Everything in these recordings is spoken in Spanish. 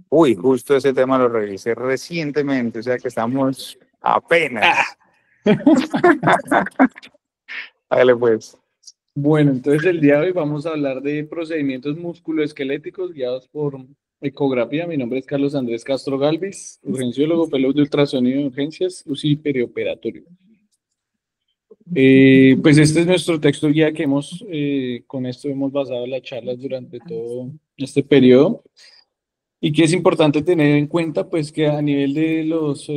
Uy, justo ese tema lo revisé recientemente, o sea que estamos Ah, apenas. Dale pues. bueno, entonces el día de hoy vamos a hablar de procedimientos musculoesqueléticos guiados por ecografía. Mi nombre es Carlos Andrés Castro Galvis, urgenciólogo, fellow de ultrasonido de urgencias, UCI perioperatorio. Pues este es nuestro texto guía que con esto hemos basado las charlas durante todo este periodo. Y que es importante tener en cuenta, pues que a nivel de los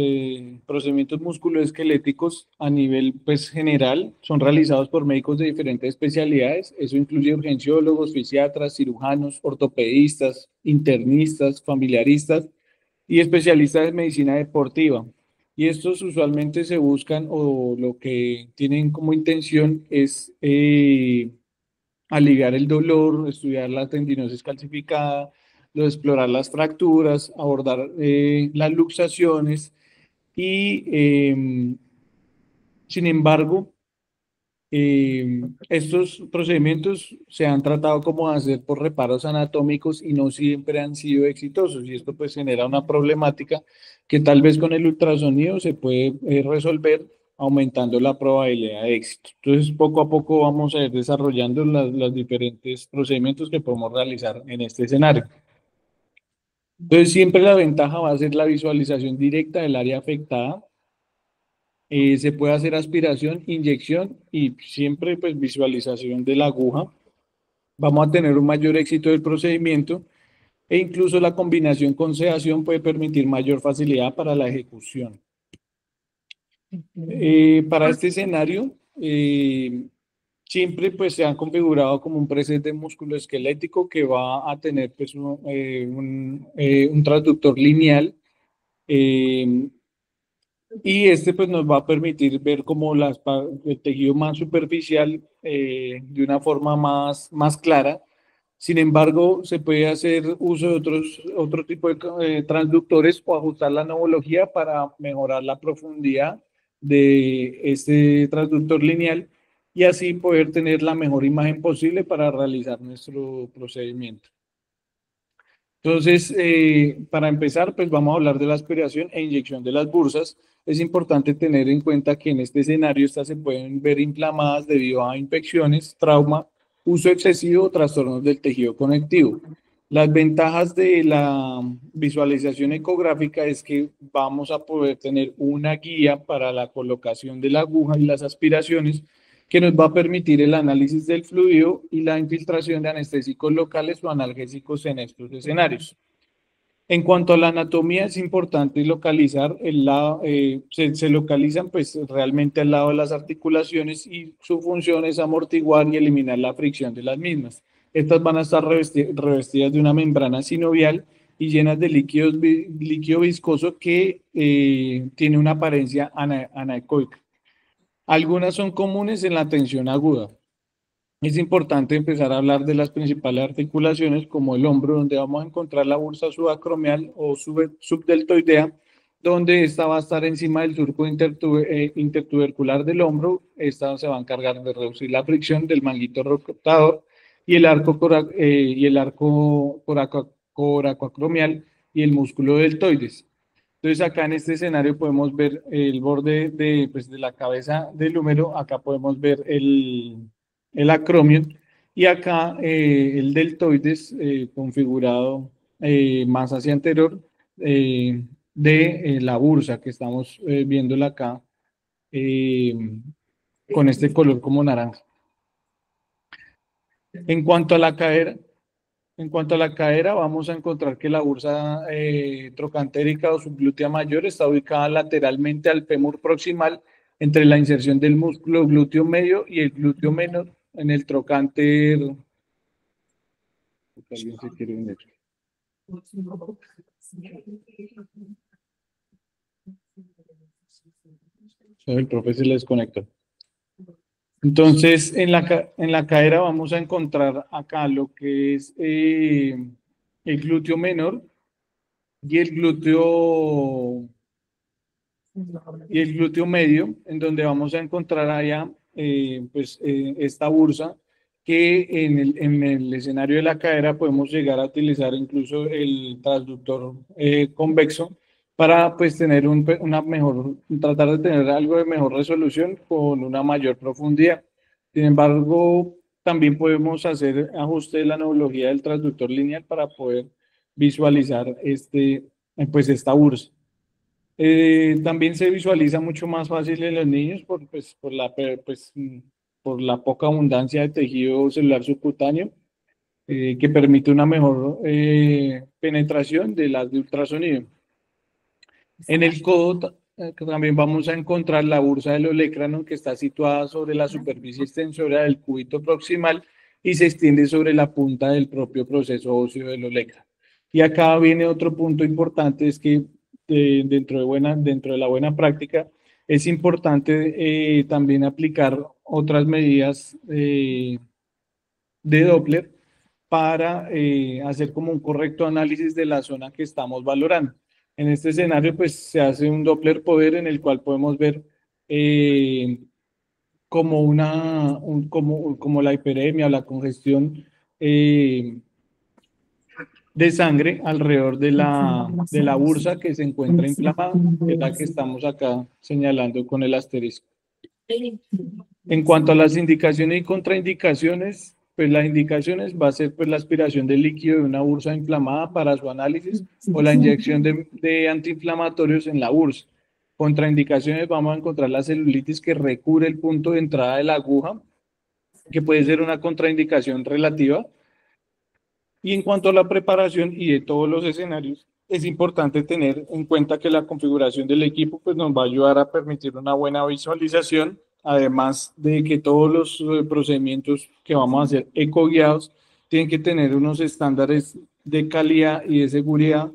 procedimientos musculoesqueléticos, a nivel pues general, son realizados por médicos de diferentes especialidades. Eso incluye urgenciólogos, fisiatras, cirujanos, ortopedistas, internistas, familiaristas y especialistas en medicina deportiva. Y estos usualmente se buscan o lo que tienen como intención es aliviar el dolor, estudiar la tendinosis calcificada, explorar las fracturas, abordar las luxaciones y, sin embargo, estos procedimientos se han tratado como de hacer por reparos anatómicos y no siempre han sido exitosos y esto pues genera una problemática que tal vez con el ultrasonido se puede resolver aumentando la probabilidad de éxito. Entonces poco a poco vamos a ir desarrollando los diferentes procedimientos que podemos realizar en este escenario. Entonces siempre la ventaja va a ser la visualización directa del área afectada. Se puede hacer aspiración, inyección y siempre pues visualización de la aguja. Vamos a tener un mayor éxito del procedimiento e incluso la combinación con sedación puede permitir mayor facilidad para la ejecución. Para este escenario, siempre pues se han configurado como un preset de músculo esquelético que va a tener pues un transductor lineal. eh, Y este pues nos va a permitir ver como el tejido más superficial de una forma más clara. Sin embargo, se puede hacer uso de otro tipo de transductores o ajustar la neumología para mejorar la profundidad de este transductor lineal y así poder tener la mejor imagen posible para realizar nuestro procedimiento. Entonces, para empezar, pues vamos a hablar de la aspiración e inyección de las bursas. Es importante tener en cuenta que en este escenario estas se pueden ver inflamadas debido a infecciones, trauma, uso excesivo o trastornos del tejido conectivo. Las ventajas de la visualización ecográfica es que vamos a poder tener una guía para la colocación de la aguja y las aspiraciones que nos va a permitir el análisis del fluido y la infiltración de anestésicos locales o analgésicos en estos escenarios. En cuanto a la anatomía, es importante localizar el lado, se localizan pues realmente al lado de las articulaciones y su función es amortiguar y eliminar la fricción de las mismas. Estas van a estar revestidas de una membrana sinovial y llenas de líquido viscoso que tiene una apariencia anecoica. Algunas son comunes en la tensión aguda. Es importante empezar a hablar de las principales articulaciones como el hombro, donde vamos a encontrar la bursa subacromial o subdeltoidea, donde esta va a estar encima del surco intertubercular del hombro. Esta se va a encargar de reducir la fricción del manguito rotador y el arco coracoacromial y el músculo deltoides. Entonces acá en este escenario podemos ver el borde pues, de la cabeza del húmero, acá podemos ver el acromio y acá el deltoides configurado más hacia anterior de la bursa que estamos viéndola acá eh, con este color como naranja. En cuanto a la cadera, vamos a encontrar que la bursa trocantérica o subglútea mayor está ubicada lateralmente al fémur proximal entre la inserción del músculo glúteo medio y el glúteo menor en el trocánter. ¿Alguien se quiere unir? El profe se le desconectó. Entonces, en la cadera vamos a encontrar acá lo que es el glúteo menor y el glúteo medio, en donde vamos a encontrar allá esta bursa que en el escenario de la cadera podemos llegar a utilizar incluso el transductor convexo para pues tener una mejor, tratar de tener algo de mejor resolución con una mayor profundidad. Sin embargo, también podemos hacer ajuste de la neurología del transductor lineal para poder visualizar pues esta bursa. También se visualiza mucho más fácil en los niños por la poca abundancia de tejido celular subcutáneo, que permite una mejor penetración de las de ultrasonido. En el codo también vamos a encontrar la bursa del olecrano, que está situada sobre la superficie extensora del cúbito proximal y se extiende sobre la punta del propio proceso óseo del olecrano. Y acá viene otro punto importante, es que dentro de la buena práctica es importante también aplicar otras medidas de Doppler para hacer como un correcto análisis de la zona que estamos valorando. En este escenario, pues se hace un Doppler poder en el cual podemos ver como la hiperemia o la congestión de sangre alrededor de la bursa que se encuentra inflamada, que es la que estamos acá señalando con el asterisco. En cuanto a las indicaciones y contraindicaciones, pues las indicaciones va a ser pues la aspiración de líquido de una bursa inflamada para su análisis o la inyección de antiinflamatorios en la bursa. Contraindicaciones, vamos a encontrar la celulitis que recubre el punto de entrada de la aguja, que puede ser una contraindicación relativa. Y en cuanto a la preparación y de todos los escenarios, es importante tener en cuenta que la configuración del equipo pues, nos va a ayudar a permitir una buena visualización, además de que todos los procedimientos que vamos a hacer ecoguiados tienen que tener unos estándares de calidad y de seguridad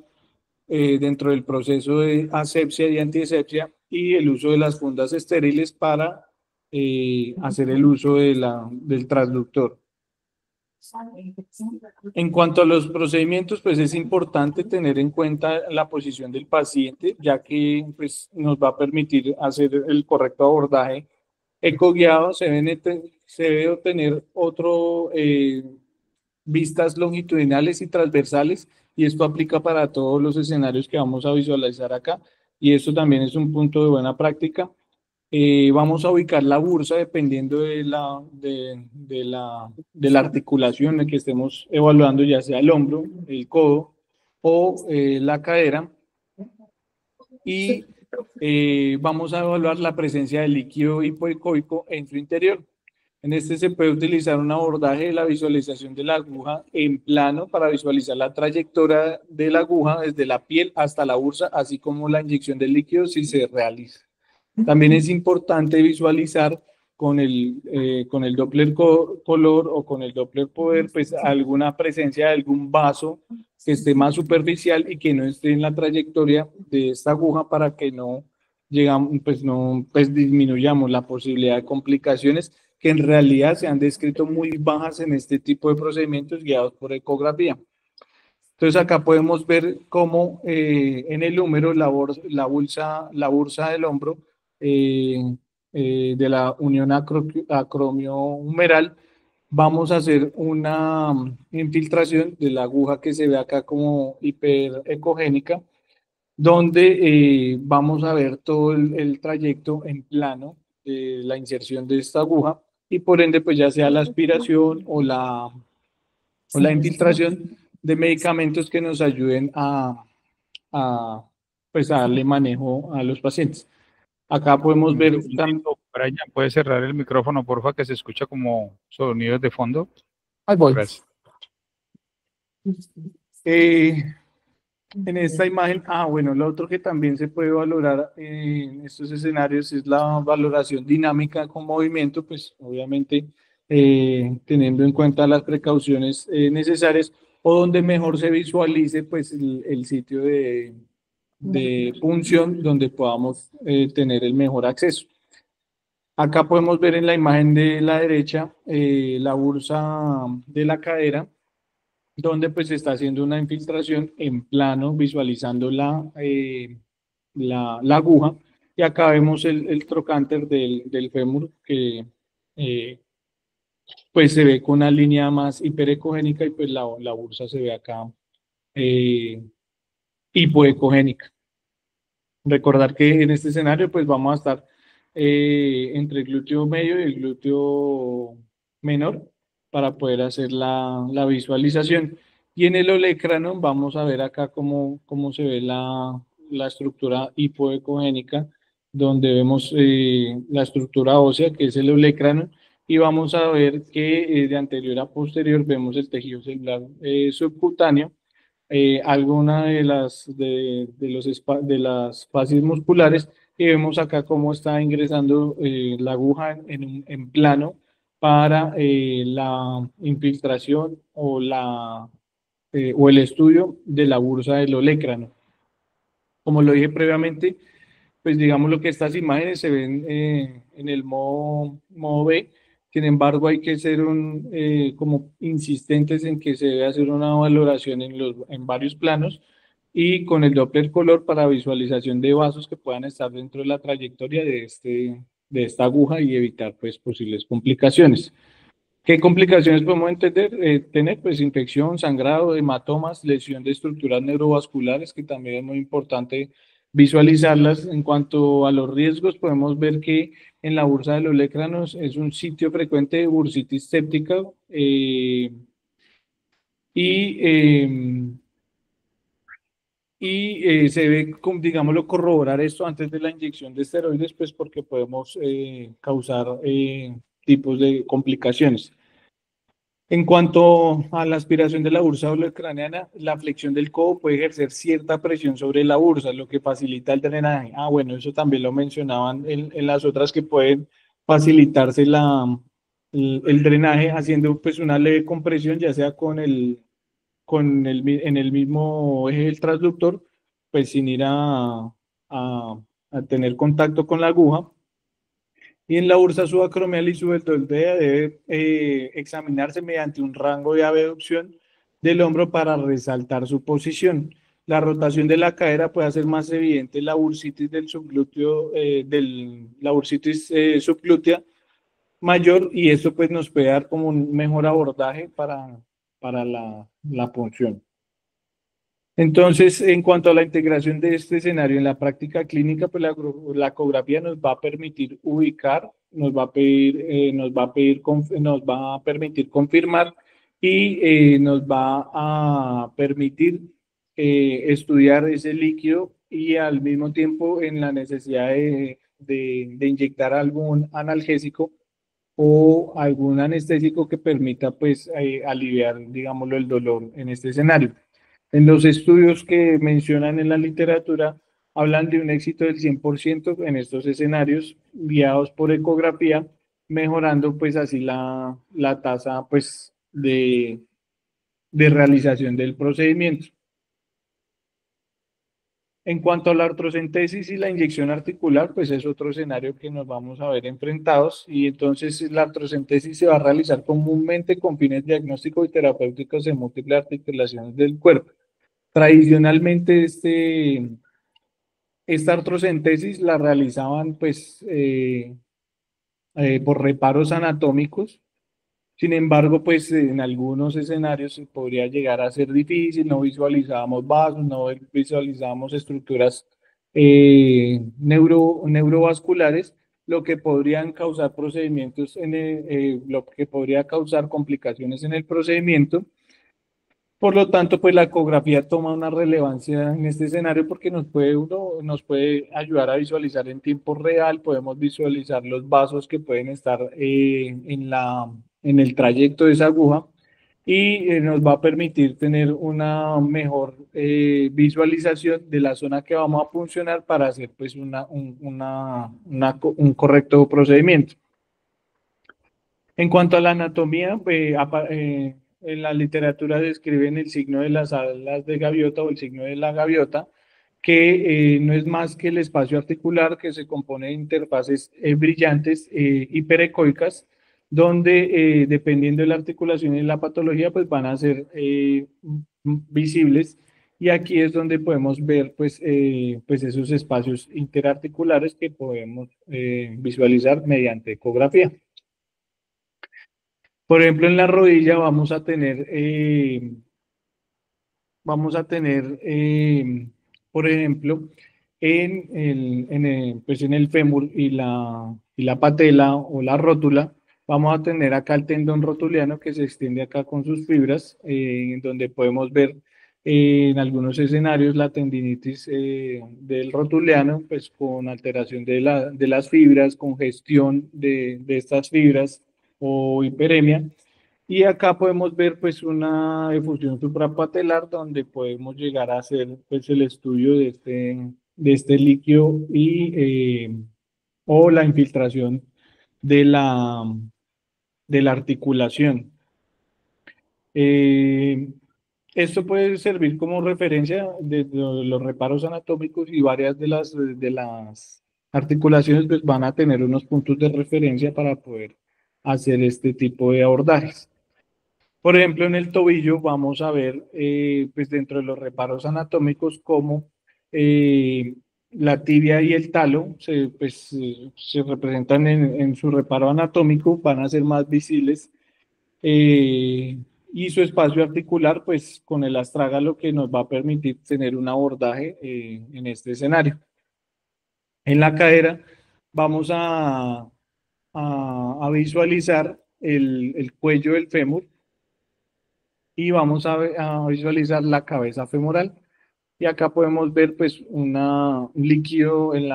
dentro del proceso de asepsia y antiasepsia y el uso de las fundas estériles para hacer el uso del transductor. En cuanto a los procedimientos, pues es importante tener en cuenta la posición del paciente, ya que pues, nos va a permitir hacer el correcto abordaje ecoguiado. Se debe obtener vistas longitudinales y transversales, y esto aplica para todos los escenarios que vamos a visualizar acá, y esto también es un punto de buena práctica. Vamos a ubicar la bursa dependiendo de la articulación en que estemos evaluando, ya sea el hombro, el codo o la cadera. Y vamos a evaluar la presencia de líquido hipoecoico en su interior. En este se puede utilizar un abordaje de la visualización de la aguja en plano para visualizar la trayectoria de la aguja desde la piel hasta la bursa, así como la inyección de líquido si se realiza. También es importante visualizar con el Doppler color o con el Doppler poder, pues alguna presencia de algún vaso que esté más superficial y que no esté en la trayectoria de esta aguja para que no disminuyamos la posibilidad de complicaciones que en realidad se han descrito muy bajas en este tipo de procedimientos guiados por ecografía. Entonces acá podemos ver cómo en el húmero la bursa del hombro de la unión acromio-humeral, vamos a hacer una infiltración de la aguja que se ve acá como hiperecogénica, donde vamos a ver todo el trayecto en plano de la inserción de esta aguja y por ende pues ya sea la aspiración o la infiltración de medicamentos que nos ayuden pues a darle manejo a los pacientes. Acá podemos ver... Brian, ¿puedes cerrar el micrófono, porfa, que se escucha como sonidos de fondo? Ahí voy. Gracias. En esta imagen, bueno, lo otro que también se puede valorar en estos escenarios es la valoración dinámica con movimiento, pues obviamente teniendo en cuenta las precauciones necesarias o donde mejor se visualice pues el sitio de punción donde podamos tener el mejor acceso. Acá podemos ver en la imagen de la derecha la bursa de la cadera, donde pues se está haciendo una infiltración en plano, visualizando la aguja, y acá vemos el trocánter del fémur que pues se ve con una línea más hiperecogénica y pues la bursa se ve acá eh, hipoecogénica. Recordar que en este escenario pues vamos a estar entre el glúteo medio y el glúteo menor para poder hacer la visualización. Y en el olecrano vamos a ver acá cómo se ve la estructura hipoecogénica, donde vemos la estructura ósea, que es el olecrano, y vamos a ver que de anterior a posterior vemos el tejido celular subcutáneo, alguna de las fases musculares, y vemos acá cómo está ingresando la aguja en plano para la infiltración o el estudio de la bursa del olecrano. Como lo dije previamente, pues digamos lo que estas imágenes se ven en el modo B. Sin embargo, hay que ser como insistentes en que se debe hacer una valoración en varios planos y con el Doppler color para visualización de vasos que puedan estar dentro de la trayectoria de esta aguja y evitar pues posibles complicaciones. ¿Qué complicaciones podemos tener? Pues infección, sangrado, hematomas, lesión de estructuras neurovasculares, que también es muy importante visualizarlas. En cuanto a los riesgos, podemos ver que en la bursa de los olecranos es un sitio frecuente de bursitis séptica y, eh, se ve, digámoslo, corroborar esto antes de la inyección de esteroides, pues porque podemos causar tipos de complicaciones. En cuanto a la aspiración de la bursa olecraniana, la flexión del codo puede ejercer cierta presión sobre la bursa, lo que facilita el drenaje. Bueno, eso también lo mencionaban en las otras que pueden facilitarse el drenaje haciendo pues una leve compresión, ya sea en el mismo eje del transductor, pues sin ir a tener contacto con la aguja. Y en la bursa subacromial y subdeltoidea debe examinarse mediante un rango de abducción del hombro para resaltar su posición. La rotación de la cadera puede hacer más evidente la bursitis del subglúteo, la bursitis subglútea mayor, y eso pues nos puede dar como un mejor abordaje para la punción. Entonces, en cuanto a la integración de este escenario en la práctica clínica, pues la ecografía nos va a permitir ubicar, nos va a permitir confirmar y nos va a permitir estudiar ese líquido y al mismo tiempo en la necesidad de inyectar algún analgésico o algún anestésico que permita pues aliviar, digámoslo, el dolor en este escenario. En los estudios que mencionan en la literatura, hablan de un éxito del 100% en estos escenarios guiados por ecografía, mejorando pues así la tasa pues de realización del procedimiento. En cuanto a la artrocentesis y la inyección articular, pues es otro escenario que nos vamos a ver enfrentados, y entonces la artrocentesis se va a realizar comúnmente con fines diagnósticos y terapéuticos en múltiples articulaciones del cuerpo. Tradicionalmente esta artrocentesis la realizaban pues por reparos anatómicos. Sin embargo, pues en algunos escenarios podría llegar a ser difícil, no visualizábamos vasos, no visualizábamos estructuras neurovasculares, lo que podrían causar lo que podría causar complicaciones en el procedimiento. Por lo tanto, pues la ecografía toma una relevancia en este escenario porque nos puede ayudar a visualizar en tiempo real, podemos visualizar los vasos que pueden estar en el trayecto de esa aguja, y nos va a permitir tener una mejor visualización de la zona que vamos a funcionar para hacer pues un correcto procedimiento. En cuanto a la anatomía, en la literatura describen el signo de las alas de gaviota o el signo de la gaviota, que no es más que el espacio articular que se compone de interfaces brillantes hiperecoicas, donde dependiendo de la articulación y la patología, pues van a ser visibles. Y aquí es donde podemos ver pues esos espacios interarticulares que podemos visualizar mediante ecografía. Por ejemplo, en la rodilla por ejemplo, pues en el fémur y la patela o la rótula, vamos a tener acá el tendón rotuliano que se extiende acá con sus fibras, en donde podemos ver en algunos escenarios la tendinitis del rotuliano, pues con alteración de las fibras, congestión de estas fibras o hiperemia. Y acá podemos ver pues una efusión suprapatelar donde podemos llegar a hacer pues el estudio de este líquido o la infiltración de de la articulación. Eh, Esto puede servir como referencia de los reparos anatómicos y varias de las articulaciones pues, van a tener unos puntos de referencia para poder hacer este tipo de abordajes. Por ejemplo, en el tobillo vamos a ver, pues dentro de los reparos anatómicos, cómo eh, la tibia y el talo se representan en su reparo anatómico, van a ser más visibles, y su espacio articular, pues con el astrágalo que nos va a permitir tener un abordaje en este escenario. En la cadera vamos a visualizar el cuello del fémur y vamos a visualizar la cabeza femoral. Y acá podemos ver pues un líquido en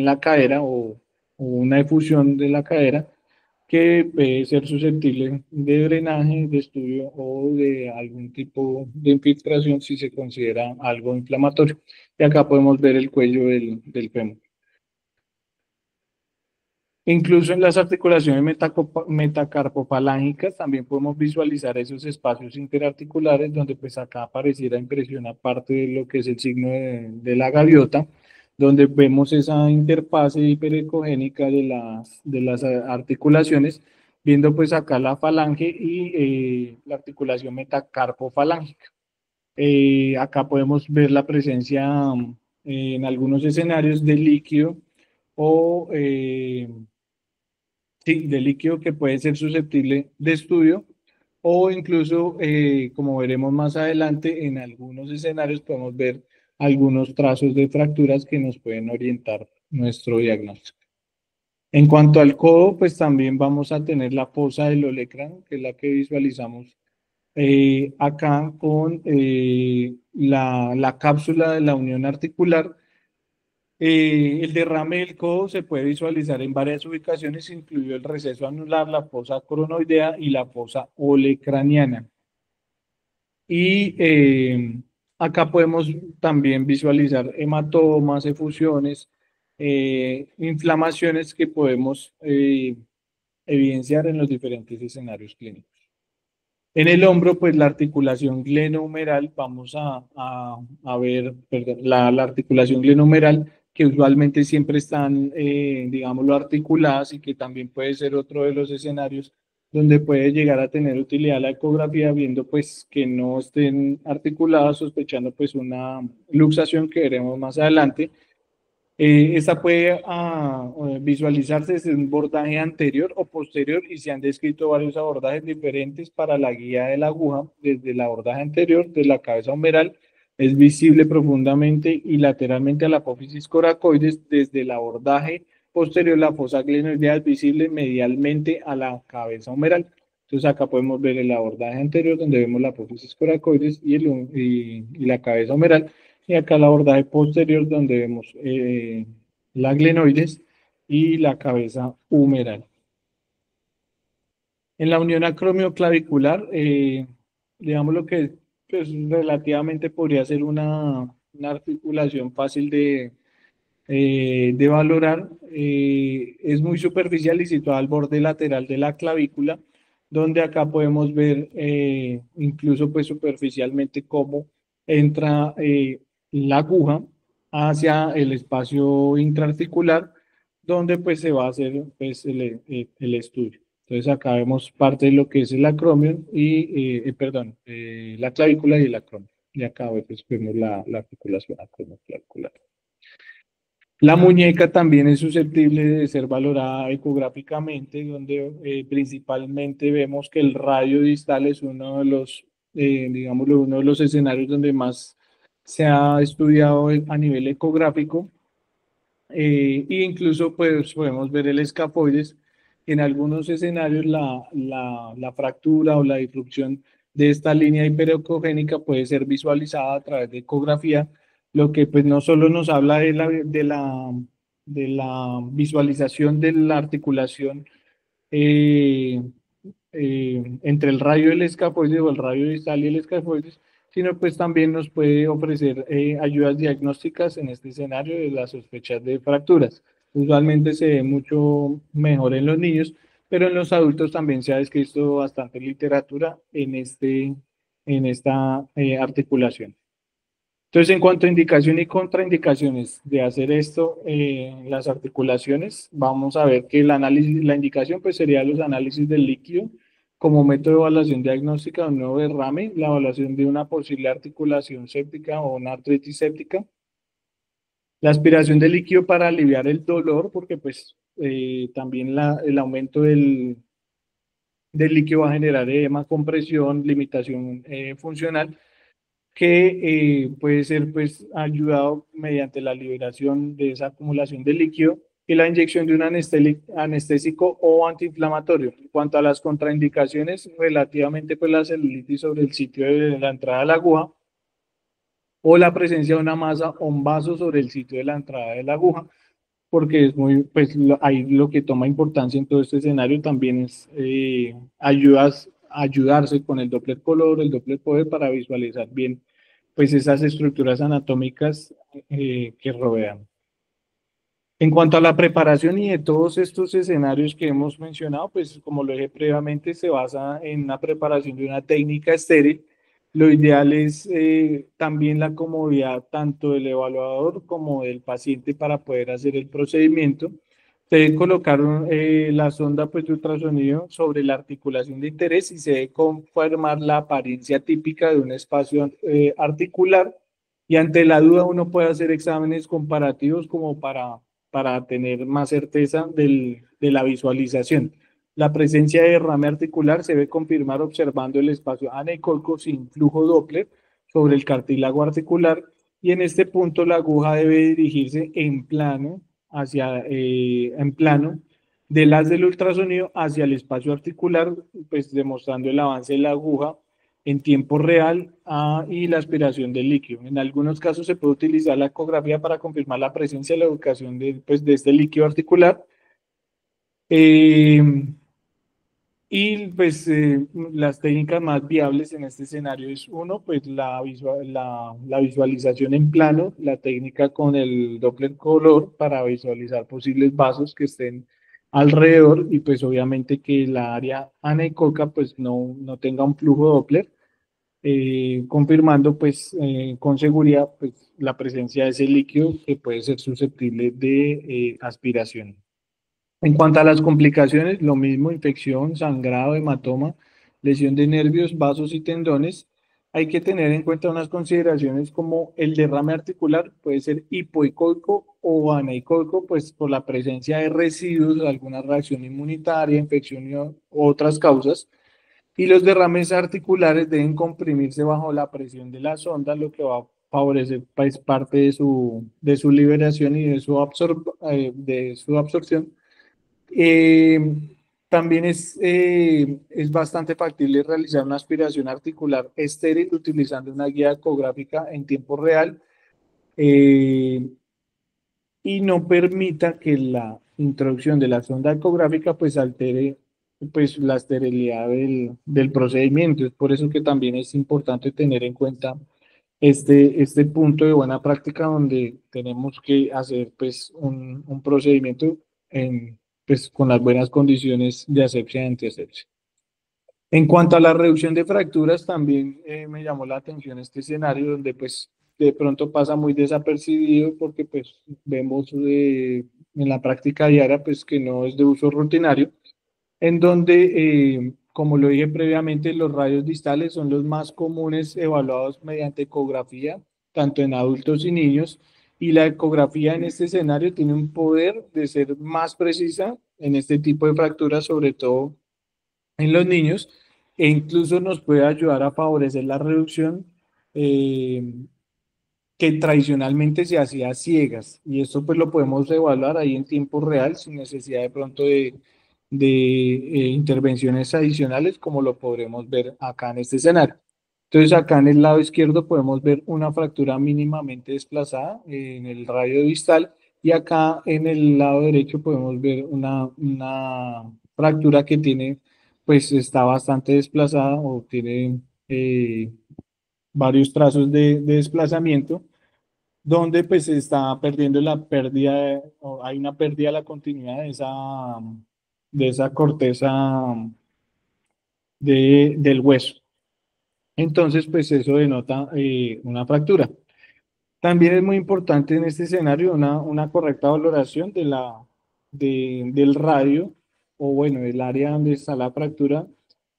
la cadera o una efusión de la cadera que puede ser susceptible de drenaje, de estudio o de algún tipo de infiltración si se considera algo inflamatorio. Y acá podemos ver el cuello del fémur. Incluso en las articulaciones metacarpofalángicas también podemos visualizar esos espacios interarticulares donde pues acá apareciera impresión aparte de lo que es el signo de la gaviota, donde vemos esa interfase hiperecogénica de las articulaciones, viendo pues acá la falange y la articulación metacarpofalángica. Acá podemos ver la presencia en algunos escenarios de líquido o sí, de líquido que puede ser susceptible de estudio o incluso, como veremos más adelante, en algunos escenarios podemos ver algunos trazos de fracturas que nos pueden orientar nuestro diagnóstico. En cuanto al codo, pues también vamos a tener la fosa del olecrán, que es la que visualizamos acá con la cápsula de la unión articular. El derrame del codo se puede visualizar en varias ubicaciones, incluido el receso anular, la fosa coronoidea y la fosa olecraniana. Y acá podemos también visualizar hematomas, efusiones, inflamaciones que podemos evidenciar en los diferentes escenarios clínicos. En el hombro, pues la articulación glenohumeral, vamos a ver, perdón, la articulación glenohumeral, que usualmente siempre están, digámoslo, articuladas y que también puede ser otro de los escenarios donde puede llegar a tener utilidad la ecografía, viendo pues que no estén articuladas, sospechando pues una luxación que veremos más adelante. Esta puede visualizarse desde un bordaje anterior o posterior y se han descrito varios abordajes diferentes para la guía de la aguja. Desde el abordaje anterior de la cabeza humeral es visible profundamente y lateralmente a la apófisis coracoides. Desde el abordaje posterior la fosa glenoidea es visible medialmente a la cabeza humeral. Entonces acá podemos ver el abordaje anterior donde vemos la apófisis coracoides y la cabeza humeral. Y acá el abordaje posterior donde vemos la glenoides y la cabeza humeral. En la unión acromioclavicular, digamos lo que pues, relativamente podría ser una articulación fácil de valorar, es muy superficial y situada al borde lateral de la clavícula, donde acá podemos ver incluso pues superficialmente cómo entra la aguja hacia el espacio intraarticular, donde pues se va a hacer pues el estudio. Entonces acá vemos parte de lo que es el acromion perdón, la clavícula y el acromion. Y acá pues, vemos la articulación acromioclavicular. La muñeca también es susceptible de ser valorada ecográficamente, donde principalmente vemos que el radio distal es uno de los, digámoslo, uno de los escenarios donde más se ha estudiado a nivel ecográfico. E incluso pues podemos ver el escafoides. En algunos escenarios la fractura o la disrupción de esta línea hiperecogénica puede ser visualizada a través de ecografía, lo que pues no solo nos habla de la visualización de la articulación eh, entre el radio del escafoide o el radio distal y el escafoides, sino pues también nos puede ofrecer ayudas diagnósticas en este escenario de las sospechas de fracturas. Usualmente se ve mucho mejor en los niños, pero en los adultos también se ha descrito bastante literatura en esta articulación. Entonces, en cuanto a indicación y contraindicaciones de hacer esto en las articulaciones, vamos a ver que el análisis, la indicación pues sería los análisis del líquido como método de evaluación diagnóstica de un nuevo derrame, la evaluación de una posible articulación séptica o una artritis séptica, la aspiración del líquido para aliviar el dolor, porque pues también el aumento del líquido va a generar edema, compresión, limitación funcional que puede ser pues ayudado mediante la liberación de esa acumulación de líquido y la inyección de un anestésico o antiinflamatorio. En cuanto a las contraindicaciones, relativamente pues la celulitis sobre el sitio de la entrada de la aguja o la presencia de una masa o un vaso sobre el sitio de la entrada de la aguja, porque es muy, pues ahí lo que toma importancia en todo este escenario también es ayudarse con el Doppler color, el Doppler poder para visualizar bien pues esas estructuras anatómicas que rodean. En cuanto a la preparación y de todos estos escenarios que hemos mencionado, pues como lo dije previamente, se basa en una preparación de una técnica estéril. Lo ideal es también la comodidad tanto del evaluador como del paciente para poder hacer el procedimiento. Se debe colocar la sonda pues, de ultrasonido sobre la articulación de interés y se debe confirmar la apariencia típica de un espacio articular. Y ante la duda uno puede hacer exámenes comparativos como para tener más certeza de la visualización. La presencia de derrame articular se debe confirmar observando el espacio anecoico sin flujo Doppler sobre el cartílago articular y en este punto la aguja debe dirigirse en plano en plano del haz del ultrasonido hacia el espacio articular, pues demostrando el avance de la aguja en tiempo real y la aspiración del líquido. En algunos casos se puede utilizar la ecografía para confirmar la presencia y la ubicación pues, de este líquido articular. Y pues las técnicas más viables en este escenario es uno, pues la visualización en plano, la técnica con el Doppler color para visualizar posibles vasos que estén alrededor y pues obviamente que la área anecoica pues no tenga un flujo Doppler confirmando pues con seguridad pues, la presencia de ese líquido que puede ser susceptible de aspiración. En cuanto a las complicaciones, lo mismo, infección, sangrado, hematoma, lesión de nervios, vasos y tendones. Hay que tener en cuenta unas consideraciones como el derrame articular puede ser hipoicoico o aneicoico, pues por la presencia de residuos, alguna reacción inmunitaria, infección y otras causas y los derrames articulares deben comprimirse bajo la presión de la sonda, lo que va a favorecer pues, parte de su liberación y de su absorción. Eh, también es bastante factible realizar una aspiración articular estéril utilizando una guía ecográfica en tiempo real y no permita que la introducción de la sonda ecográfica pues altere pues la esterilidad del procedimiento. Es por eso que también es importante tener en cuenta este punto de buena práctica donde tenemos que hacer pues un procedimiento pues, con las buenas condiciones de asepsia y antiasepsia. En cuanto a la reducción de fracturas, también me llamó la atención este escenario donde pues de pronto pasa muy desapercibido porque pues vemos en la práctica diaria pues que no es de uso rutinario, en donde, como lo dije previamente, los rayos distales son los más comunes evaluados mediante ecografía, tanto en adultos y niños, y la ecografía en este escenario tiene un poder de ser más precisa en este tipo de fracturas, sobre todo en los niños, e incluso nos puede ayudar a favorecer la reducción eh, que tradicionalmente se hacía a ciegas. Y esto pues lo podemos evaluar ahí en tiempo real sin necesidad de pronto de intervenciones adicionales, como lo podremos ver acá en este escenario. Entonces acá en el lado izquierdo podemos ver una fractura mínimamente desplazada en el radio distal, y acá en el lado derecho podemos ver una fractura que tiene, pues está bastante desplazada o tiene varios trazos de desplazamiento, donde pues se está perdiendo la pérdida, o hay una pérdida de la continuidad de esa corteza del hueso. Entonces, pues eso denota una fractura. También es muy importante en este escenario una correcta valoración del radio, o bueno, del área donde está la fractura,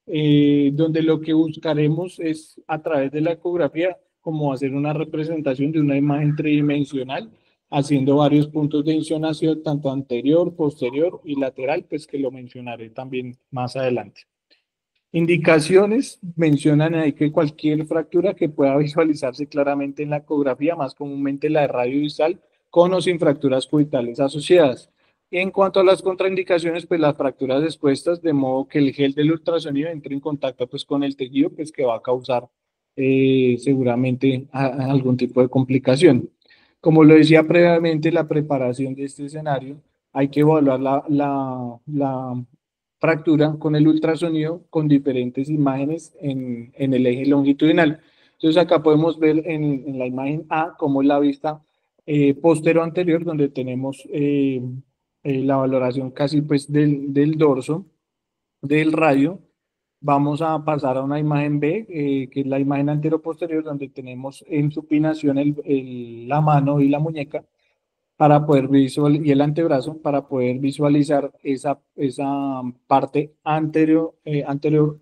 donde lo que buscaremos es, a través de la ecografía, como hacer una representación de una imagen tridimensional, haciendo varios puntos de insionación, tanto anterior, posterior y lateral, pues que lo mencionaré también más adelante. Indicaciones mencionan ahí que cualquier fractura que pueda visualizarse claramente en la ecografía, más comúnmente la de radio distal, con o sin fracturas cubitales asociadas. En cuanto a las contraindicaciones, pues las fracturas expuestas, de modo que el gel del ultrasonido entre en contacto pues con el tejido, pues que va a causar seguramente algún tipo de complicación. Como lo decía previamente, la preparación de este escenario, hay que evaluar la fractura con el ultrasonido con diferentes imágenes en el eje longitudinal. Entonces acá podemos ver en la imagen A como la vista postero anterior, donde tenemos la valoración casi pues del dorso, del radio. Vamos a pasar a una imagen B, que es la imagen antero-posterior, donde tenemos en supinación la mano y la muñeca para poder visualizar, y el antebrazo, para poder visualizar esa parte anterior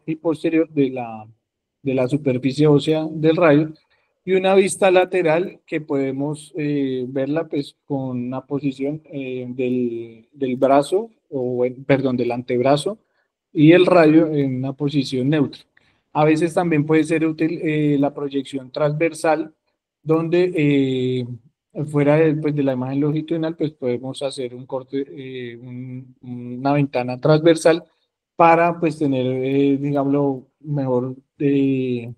y posterior de la superficie ósea del radio, y una vista lateral que podemos verla pues con una posición del brazo, perdón, del antebrazo y el radio en una posición neutra. A veces también puede ser útil la proyección transversal, donde fuera pues, de la imagen longitudinal, pues podemos hacer un corte, una ventana transversal para pues tener, digámoslo, mejor eh,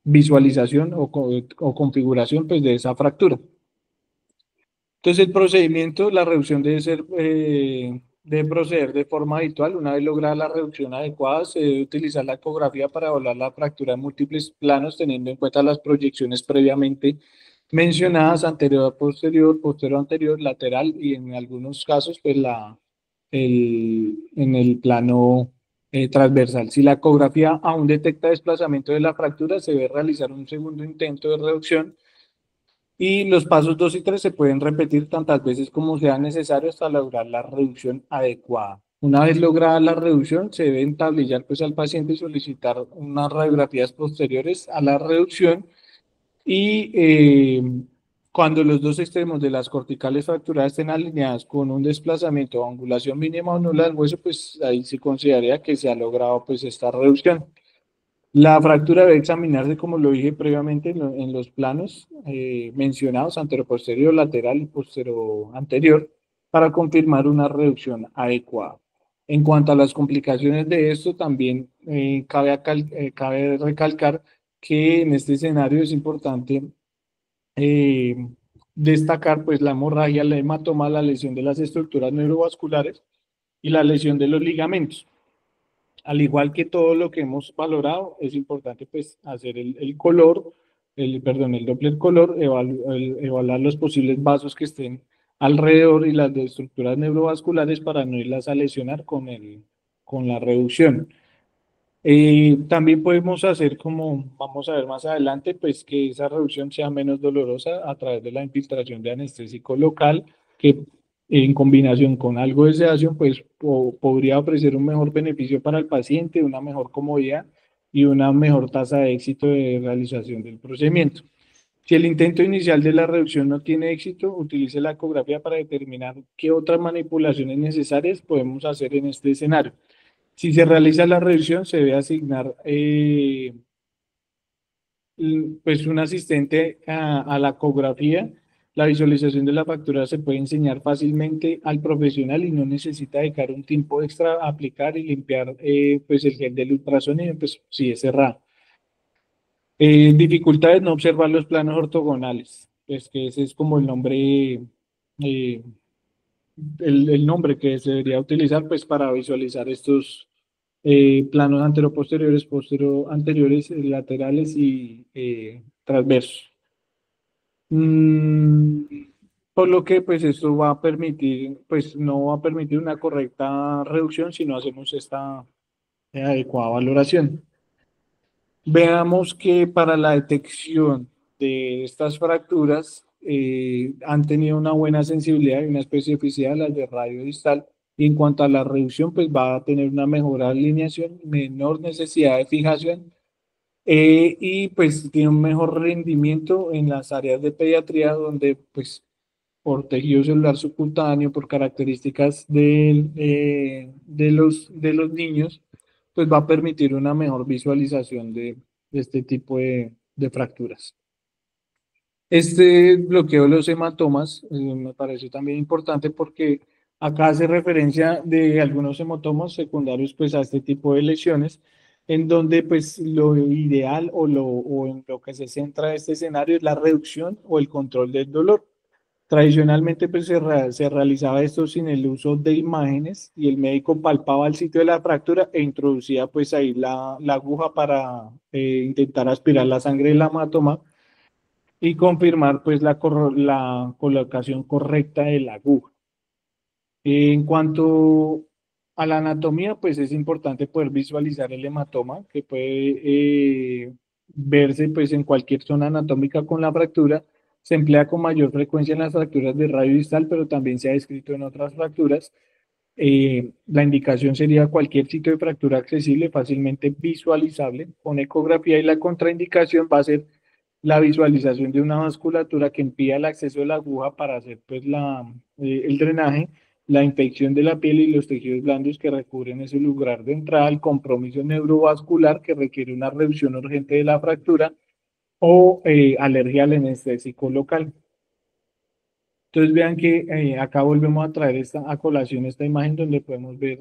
visualización o configuración pues de esa fractura. Entonces el procedimiento, la reducción debe proceder de forma habitual. Una vez lograda la reducción adecuada, se debe utilizar la ecografía para evaluar la fractura en múltiples planos, teniendo en cuenta las proyecciones previamente mencionadas, anterior, posterior, anterior, lateral, y en algunos casos, pues en el plano transversal. Si la ecografía aún detecta desplazamiento de la fractura, se debe realizar un segundo intento de reducción, y los pasos 2 y 3 se pueden repetir tantas veces como sea necesario hasta lograr la reducción adecuada. Una vez lograda la reducción, se debe entablillar pues, al paciente y solicitar unas radiografías posteriores a la reducción, y cuando los dos extremos de las corticales fracturadas estén alineadas con un desplazamiento o angulación mínima o nula del hueso, pues ahí se consideraría que se ha logrado pues esta reducción. La fractura debe examinarse, como lo dije previamente, en los planos mencionados, anteroposterior, lateral y posterior anterior, para confirmar una reducción adecuada. En cuanto a las complicaciones de esto, también cabe recalcar que en este escenario es importante eh, destacar pues, la hemorragia, la hematoma, la lesión de las estructuras neurovasculares y la lesión de los ligamentos. Al igual que todo lo que hemos valorado, es importante pues hacer el color, el Doppler color, evaluar los posibles vasos que estén alrededor y las de estructuras neurovasculares para no irlas a lesionar con la reducción. También podemos hacer, como vamos a ver más adelante, pues que esa reducción sea menos dolorosa a través de la infiltración de anestésico local, que en combinación con algo de sedación, pues podría ofrecer un mejor beneficio para el paciente, una mejor comodidad y una mejor tasa de éxito de realización del procedimiento. Si el intento inicial de la reducción no tiene éxito, utilice la ecografía para determinar qué otras manipulaciones necesarias podemos hacer en este escenario. Si se realiza la reducción, se debe asignar pues un asistente a la ecografía. La visualización de la factura se puede enseñar fácilmente al profesional y no necesita dedicar un tiempo extra a aplicar y limpiar pues el gel del ultrasonido, pues si es cerrado. Dificultades no observar los planos ortogonales, pues que ese es como el nombre, el nombre que se debería utilizar pues para visualizar estos planos anteroposteriores, anteriores, laterales y transversos. Mm, por lo que pues esto va a permitir, pues no va a permitir una correcta reducción si no hacemos esta adecuada valoración. Veamos que para la detección de estas fracturas han tenido una buena sensibilidad y una especificidad las de radio distal. Y en cuanto a la reducción, pues va a tener una mejor alineación, menor necesidad de fijación y pues tiene un mejor rendimiento en las áreas de pediatría donde pues por tejido celular subcutáneo, por características de los niños, pues va a permitir una mejor visualización de este tipo de fracturas. Este bloqueo de los hematomas me pareció también importante porque acá hace referencia de algunos hematomas secundarios pues a este tipo de lesiones en donde pues lo ideal o en lo que se centra este escenario es la reducción o el control del dolor. Tradicionalmente pues, se realizaba esto sin el uso de imágenes y el médico palpaba el sitio de la fractura e introducía pues ahí la aguja para intentar aspirar la sangre del hematoma y confirmar pues la colocación correcta de la aguja. En cuanto a la anatomía, pues es importante poder visualizar el hematoma que puede verse pues en cualquier zona anatómica con la fractura. Se emplea con mayor frecuencia en las fracturas de radio distal, pero también se ha descrito en otras fracturas. La indicación sería cualquier sitio de fractura accesible, fácilmente visualizable con ecografía y la contraindicación va a ser la visualización de una vasculatura que impida el acceso de la aguja para hacer pues, el drenaje, la infección de la piel y los tejidos blandos que recubren ese lugar de entrada, el compromiso neurovascular que requiere una revisión urgente de la fractura o alergia al anestésico local. Entonces vean que acá volvemos a traer a colación esta imagen donde podemos ver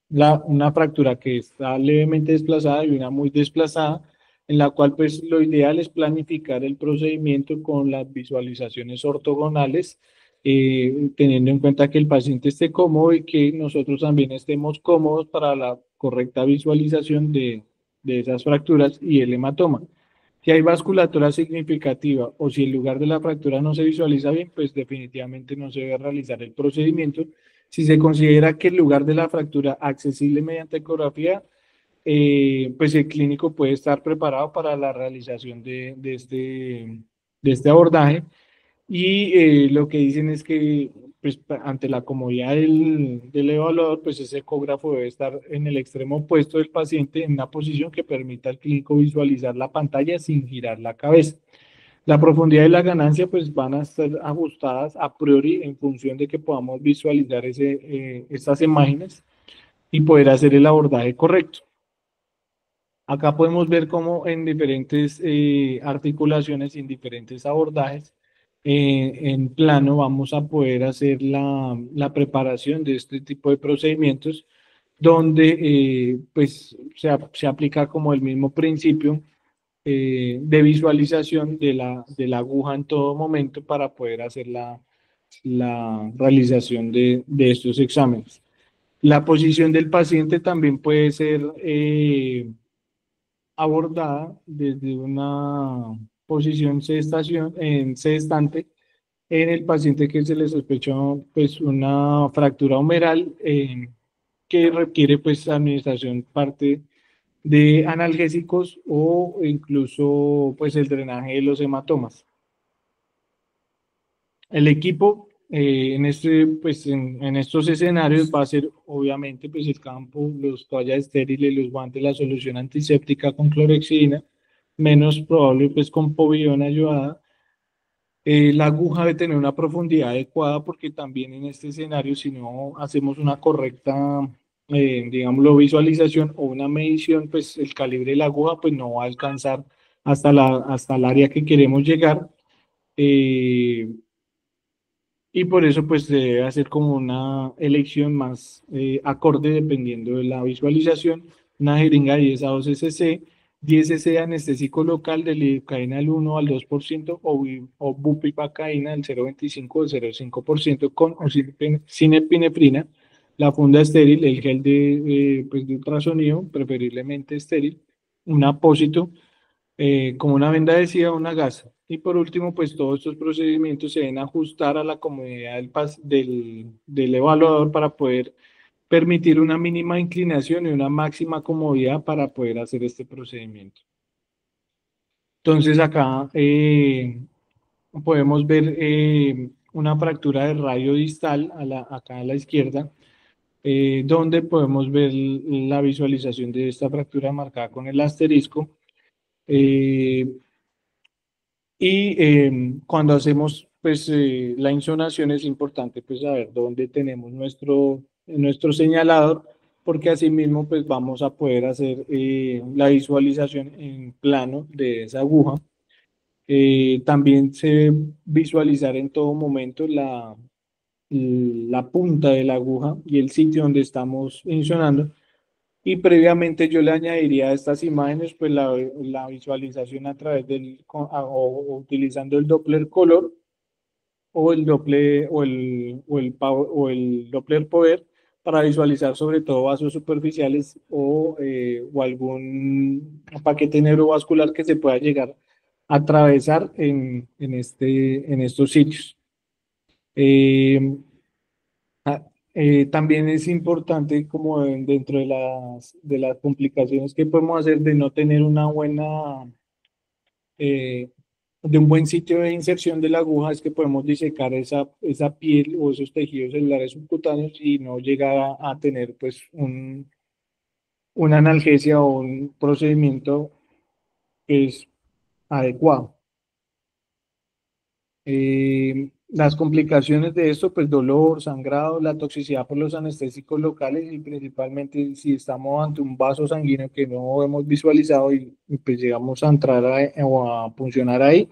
una fractura que está levemente desplazada y una muy desplazada, en la cual pues lo ideal es planificar el procedimiento con las visualizaciones ortogonales, teniendo en cuenta que el paciente esté cómodo y que nosotros también estemos cómodos para la correcta visualización de esas fracturas y el hematoma. Si hay vasculatura significativa o si el lugar de la fractura no se visualiza bien, pues definitivamente no se debe realizar el procedimiento. Si se considera que el lugar de la fractura accesible mediante ecografía, pues el clínico puede estar preparado para la realización de este abordaje. Y lo que dicen es que pues, ante la comodidad del evaluador, pues ese ecógrafo debe estar en el extremo opuesto del paciente en una posición que permita al clínico visualizar la pantalla sin girar la cabeza. La profundidad y la ganancia pues van a estar ajustadas a priori en función de que podamos visualizar estas imágenes y poder hacer el abordaje correcto. Acá podemos ver cómo en diferentes articulaciones y en diferentes abordajes en plano vamos a poder hacer la preparación de este tipo de procedimientos donde pues se aplica como el mismo principio de visualización de la aguja en todo momento para poder hacer la realización de estos exámenes. La posición del paciente también puede ser abordada desde una posición sedestante en el paciente que se le sospechó pues una fractura humeral que requiere pues administración parte de analgésicos o incluso pues el drenaje de los hematomas. El equipo pues en estos escenarios va a ser obviamente pues el campo, los toallas estériles, los guantes, la solución antiséptica con clorexidina, menos probable pues con pabellón ayudada. La aguja debe tener una profundidad adecuada porque también en este escenario, si no hacemos una correcta, digámoslo, visualización o una medición, pues el calibre de la aguja pues no va a alcanzar hasta el área que queremos llegar. eh, y por eso pues se debe hacer como una elección más acorde dependiendo de la visualización. Una jeringa de 10 a 12 cc, 10 cc de anestésico local de lidocaína del 1 al 2% o bupivacaína del 0,25 o 0,5% con o sin epinefrina. La funda estéril, el gel pues, de ultrasonido, preferiblemente estéril. Un apósito como una venda adhesiva o una gasa. Y por último, pues todos estos procedimientos se deben ajustar a la comodidad del evaluador para poder permitir una mínima inclinación y una máxima comodidad para poder hacer este procedimiento. Entonces acá podemos ver una fractura de radio distal acá a la izquierda, donde podemos ver la visualización de esta fractura marcada con el asterisco. Eh, Y cuando hacemos pues la insonación es importante pues saber dónde tenemos nuestro señalador, porque así mismo pues vamos a poder hacer la visualización en plano de esa aguja. También se debe visualizar en todo momento la punta de la aguja y el sitio donde estamos insonando. Y previamente yo le añadiría a estas imágenes pues la visualización a través o utilizando el Doppler color o el Doppler o el Doppler power para visualizar sobre todo vasos superficiales o algún paquete neurovascular que se pueda llegar a atravesar en estos sitios. Eh, También es importante como dentro de de las complicaciones que podemos hacer de no tener eh, de un buen sitio de inserción de la aguja es que podemos disecar esa piel o esos tejidos celulares subcutáneos y no llegar a tener pues una analgesia o un procedimiento que es adecuado. Las complicaciones de esto, pues dolor, sangrado, la toxicidad por los anestésicos locales y principalmente si estamos ante un vaso sanguíneo que no hemos visualizado y, pues llegamos a entrar o a funcionar ahí,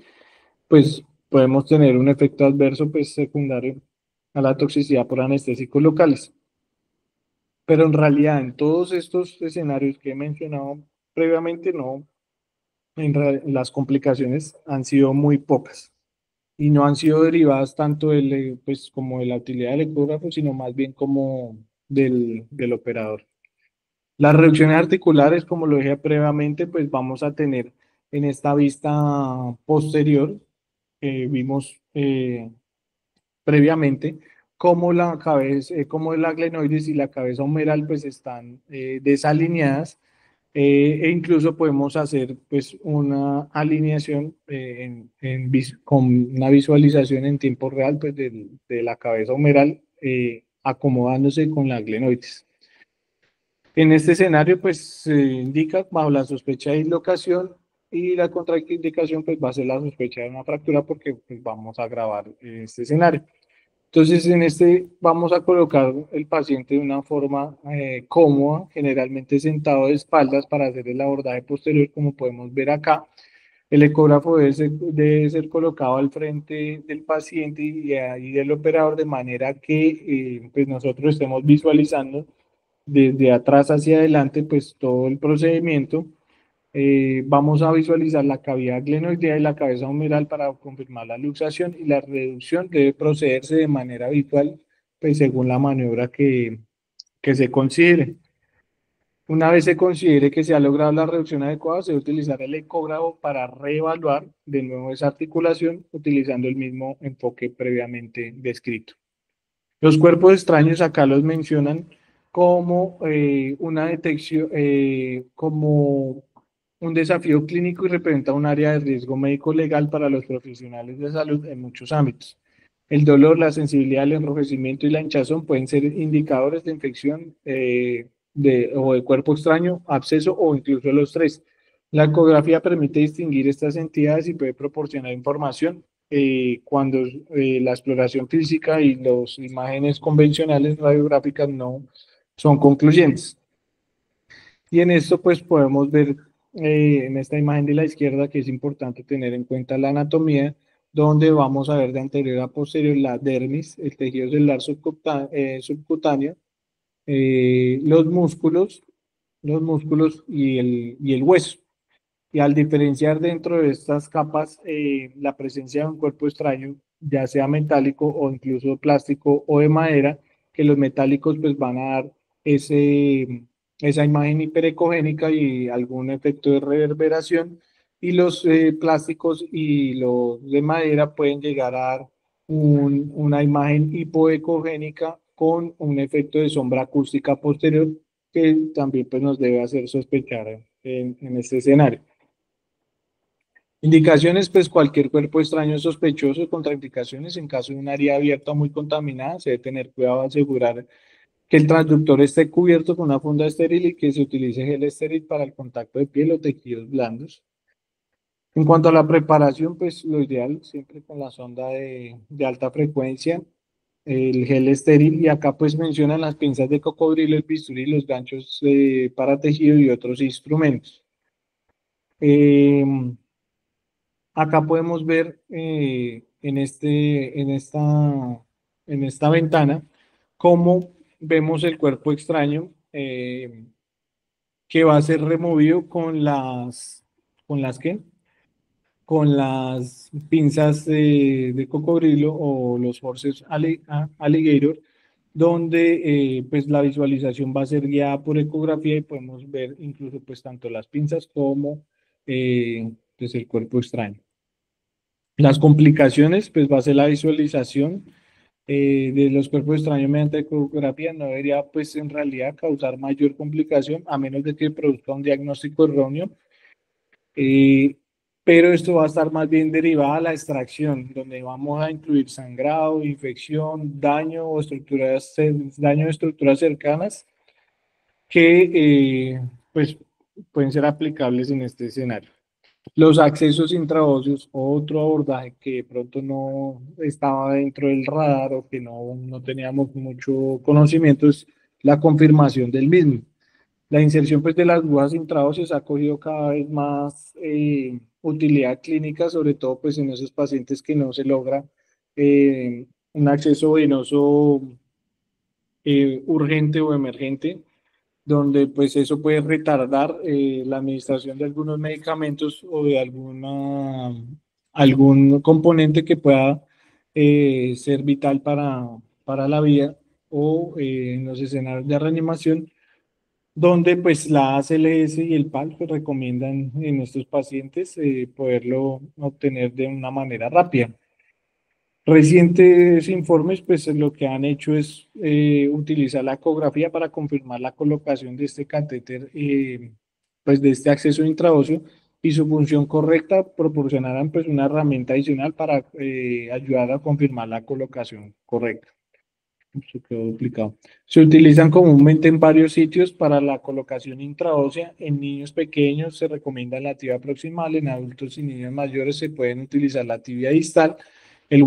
pues podemos tener un efecto adverso pues secundario a la toxicidad por anestésicos locales. Pero en realidad en todos estos escenarios que he mencionado previamente, no, las complicaciones han sido muy pocas y no han sido derivadas tanto pues, como de la utilidad del ecógrafo, sino más bien como del operador. Las reducciones articulares, como lo dije previamente, pues vamos a tener en esta vista posterior, vimos previamente, cómo la cabeza, cómo la glenoides y la cabeza humeral pues están desalineadas e incluso podemos hacer pues una alineación con una visualización en tiempo real pues de la cabeza humeral acomodándose con la glenoides. En este escenario pues se indica bajo la sospecha de dislocación y la contraindicación pues va a ser la sospecha de una fractura porque pues, vamos a grabar este escenario. Entonces, en este vamos a colocar el paciente de una forma cómoda, generalmente sentado de espaldas para hacer el abordaje posterior, como podemos ver acá. El ecógrafo debe ser colocado al frente del paciente y ahí del operador de manera que pues nosotros estemos visualizando desde atrás hacia adelante pues todo el procedimiento. Vamos a visualizar la cavidad glenoidea y la cabeza humeral para confirmar la luxación y la reducción debe procederse de manera habitual, pues según la maniobra que se considere. Una vez se considere que se ha logrado la reducción adecuada, se debe utilizar el ecógrafo para reevaluar de nuevo esa articulación utilizando el mismo enfoque previamente descrito. Los cuerpos extraños acá los mencionan como una detección, como un desafío clínico y representa un área de riesgo médico legal para los profesionales de salud en muchos ámbitos. El dolor, la sensibilidad, el enrojecimiento y la hinchazón pueden ser indicadores de infección o de cuerpo extraño, absceso o incluso los tres. La ecografía permite distinguir estas entidades y puede proporcionar información cuando la exploración física y las imágenes convencionales radiográficas no son concluyentes. Y en esto pues podemos ver en esta imagen de la izquierda que es importante tener en cuenta la anatomía, donde vamos a ver de anterior a posterior la dermis, el tejido celular subcutáneo, los músculos y el hueso. Y al diferenciar dentro de estas capas la presencia de un cuerpo extraño, ya sea metálico o incluso plástico o de madera, que los metálicos pues van a dar esa imagen hiperecogénica y algún efecto de reverberación, y los plásticos y los de madera pueden llegar a dar una imagen hipoecogénica con un efecto de sombra acústica posterior que también pues, nos debe hacer sospechar en este escenario. Indicaciones, pues cualquier cuerpo extraño sospechoso, contraindicaciones en caso de un área abierta o muy contaminada, se debe tener cuidado de asegurar que el transductor esté cubierto con una funda estéril y que se utilice gel estéril para el contacto de piel o tejidos blandos. En cuanto a la preparación, pues lo ideal siempre con la sonda de alta frecuencia, el gel estéril, y acá pues mencionan las pinzas de cocodrilo, el bisturí, los ganchos para tejido y otros instrumentos. Acá podemos ver en esta ventana cómo vemos el cuerpo extraño que va a ser removido ¿qué? Con las pinzas de cocodrilo o los forceps alligator, donde pues la visualización va a ser guiada por ecografía y podemos ver incluso pues tanto las pinzas como pues el cuerpo extraño. Las complicaciones, pues va a ser la visualización de los cuerpos extraños mediante ecografía, no debería pues en realidad causar mayor complicación a menos de que produzca un diagnóstico erróneo, eh, pero esto va a estar más bien derivado a la extracción, donde vamos a incluir sangrado, infección, daño de estructuras cercanas que pues pueden ser aplicables en este escenario. Los accesos intraóseos, otro abordaje que de pronto no estaba dentro del radar o que no teníamos mucho conocimiento, es la confirmación del mismo. La inserción pues, de las agujas intraóseas ha cogido cada vez más utilidad clínica, sobre todo pues, en esos pacientes que no se logra un acceso venoso urgente o emergente, donde pues eso puede retardar la administración de algunos medicamentos o de algún componente que pueda ser vital para la vida, o en los escenarios de reanimación, donde pues la ACLS y el PAL pues, recomiendan en estos pacientes poderlo obtener de una manera rápida. Recientes informes, pues lo que han hecho es utilizar la ecografía para confirmar la colocación de este catéter, pues de este acceso intraóseo, y su función correcta proporcionarán pues una herramienta adicional para ayudar a confirmar la colocación correcta. Se quedó duplicado. Se utilizan comúnmente en varios sitios para la colocación intraósea. En niños pequeños se recomienda la tibia proximal, en adultos y niños mayores se pueden utilizar la tibia distal, el